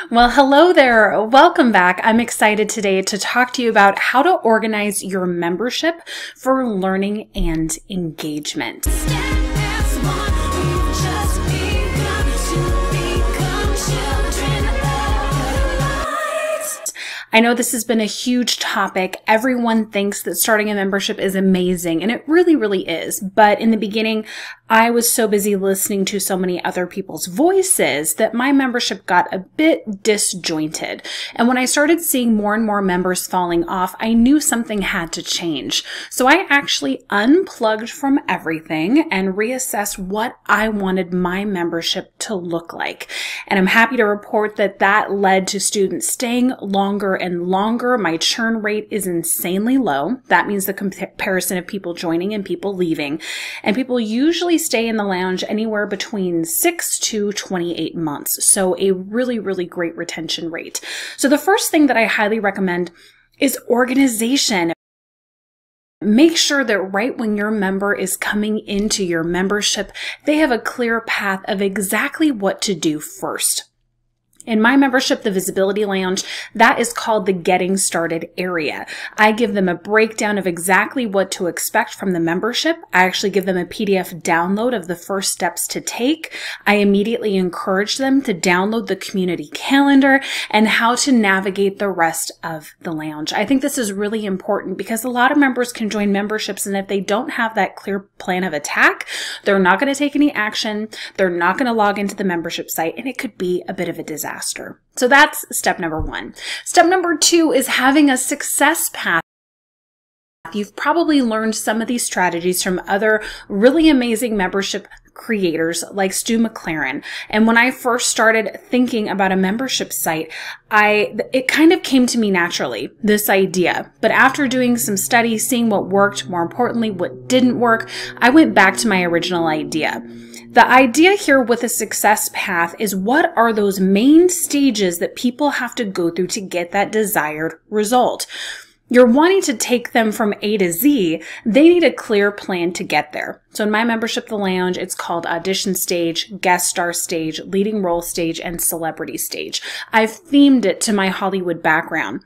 Well, hello there. Welcome back. I'm excited today to talk to you about how to organize your membership for learning and engagement. I know this has been a huge topic. Everyone thinks that starting a membership is amazing, and it really, really is. But in the beginning, I was so busy listening to so many other people's voices that my membership got a bit disjointed. And when I started seeing more and more members falling off, I knew something had to change. So I actually unplugged from everything and reassessed what I wanted my membership to look like. And I'm happy to report that that led to students staying longer and longer. My churn rate is insanely low. That means the comparison of people joining and people leaving. And people usually stay in the lounge anywhere between 6 to 28 months. So a really, really great retention rate. So the first thing that I highly recommend is organization. Make sure that right when your member is coming into your membership, they have a clear path of exactly what to do first. In my membership, the Visibility Lounge, that is called the Getting Started area. I give them a breakdown of exactly what to expect from the membership. I actually give them a PDF download of the first steps to take. I immediately encourage them to download the community calendar and how to navigate the rest of the lounge. I think this is really important because a lot of members can join memberships, and if they don't have that clear plan of attack, they're not going to take any action. They're not going to log into the membership site, and it could be a bit of a disaster. So that's step number one. Step number two is having a success path. You've probably learned some of these strategies from other really amazing membership creators like Stu McLaren. And when I first started thinking about a membership site, it kind of came to me naturally, this idea. But after doing some studies, seeing what worked, more importantly, what didn't work, I went back to my original idea. The idea here with a success path is what are those main stages that people have to go through to get that desired result. You're wanting to take them from A to Z, they need a clear plan to get there. So in my membership, the lounge, it's called audition stage, guest star stage, leading role stage, and celebrity stage. I've themed it to my Hollywood background.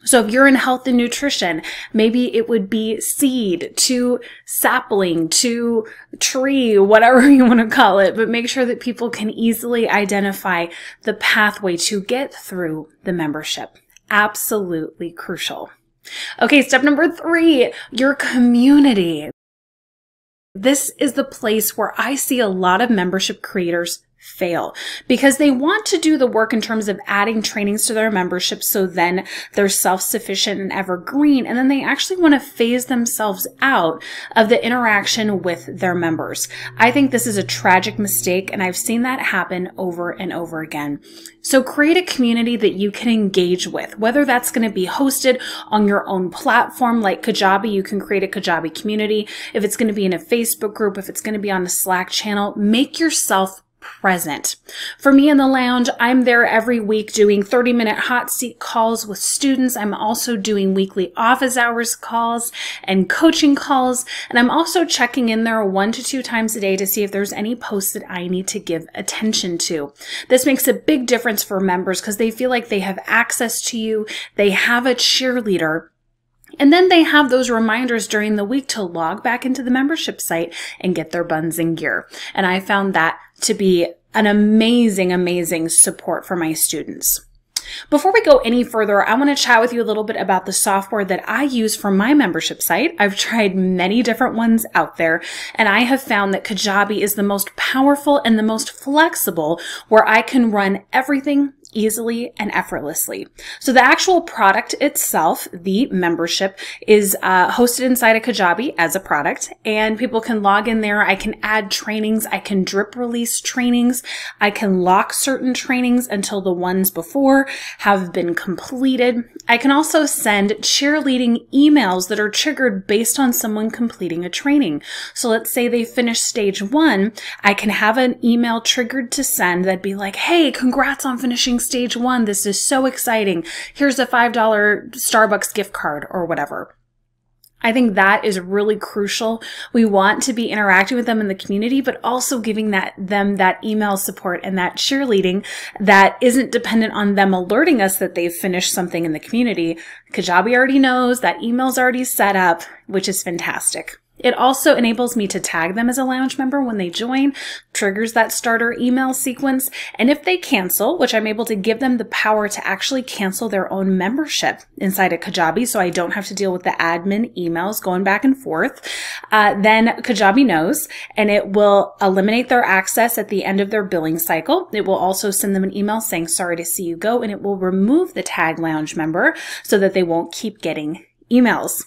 So if you're in health and nutrition, maybe it would be seed to sapling to tree, whatever you want to call it, but make sure that people can easily identify the pathway to get through the membership. Absolutely crucial. Okay, step number three, your community. This is the place where I see a lot of membership creators fail because they want to do the work in terms of adding trainings to their membership so then they're self-sufficient and evergreen, and then they actually want to phase themselves out of the interaction with their members. I think this is a tragic mistake, and I've seen that happen over and over again. So create a community that you can engage with, whether that's going to be hosted on your own platform like Kajabi. You can create a Kajabi community. If it's going to be in a Facebook group, if it's going to be on a Slack channel, make yourself present. For me in the lounge, I'm there every week doing 30-minute hot seat calls with students. I'm also doing weekly office hours calls and coaching calls. And I'm also checking in there 1 to 2 times a day to see if there's any posts that I need to give attention to. This makes a big difference for members because they feel like they have access to you. They have a cheerleader. And then they have those reminders during the week to log back into the membership site and get their buns in gear. And I found that to be an amazing, amazing support for my students. Before we go any further, I want to chat with you a little bit about the software that I use for my membership site. I've tried many different ones out there, and I have found that Kajabi is the most powerful and the most flexible, where I can run everything easily and effortlessly. So the actual product itself, the membership, is hosted inside of Kajabi as a product, and people can log in there. I can add trainings. I can drip release trainings. I can lock certain trainings until the ones before have been completed. I can also send cheerleading emails that are triggered based on someone completing a training. So let's say they finish stage 1, I can have an email triggered to send that'd be like, hey, congrats on finishing stage 1. This is so exciting. Here's a $5 Starbucks gift card or whatever. I think that is really crucial. We want to be interacting with them in the community, but also giving them that email support and that cheerleading that isn't dependent on them alerting us that they've finished something in the community. Kajabi already knows, that email's already set up, which is fantastic. It also enables me to tag them as a lounge member when they join, triggers that starter email sequence, and if they cancel, which I'm able to give them the power to actually cancel their own membership inside of Kajabi so I don't have to deal with the admin emails going back and forth, then Kajabi knows, and it will eliminate their access at the end of their billing cycle. It will also send them an email saying, sorry to see you go, and it will remove the tag lounge member so that they won't keep getting emails.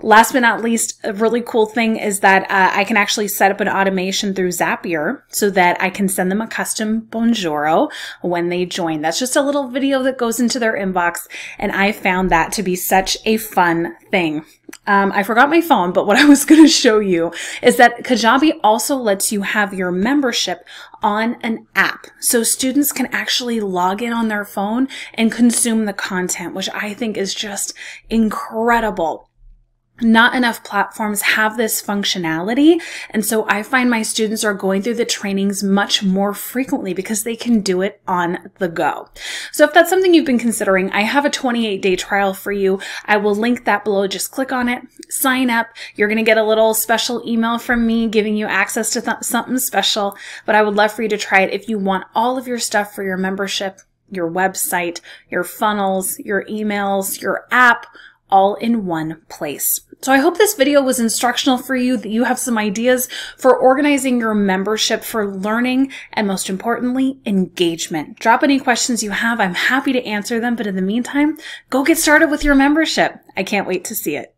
Last but not least, a really cool thing is that I can actually set up an automation through Zapier so that I can send them a custom Bonjoro when they join. That's just a little video that goes into their inbox, and I found that to be such a fun thing. I forgot my phone, but what I was going to show you is that Kajabi also lets you have your membership on an app. So students can actually log in on their phone and consume the content, which I think is just incredible. Not enough platforms have this functionality, and so I find my students are going through the trainings much more frequently because they can do it on the go. So if that's something you've been considering, I have a 28-day trial for you. I will link that below. Just click on it, sign up. You're going to get a little special email from me giving you access to something special, but I would love for you to try it if you want all of your stuff for your membership, your website, your funnels, your emails, your app, all in one place. So I hope this video was instructional for you, that you have some ideas for organizing your membership for learning and, most importantly, engagement. Drop any questions you have. I'm happy to answer them. But in the meantime, go get started with your membership. I can't wait to see it.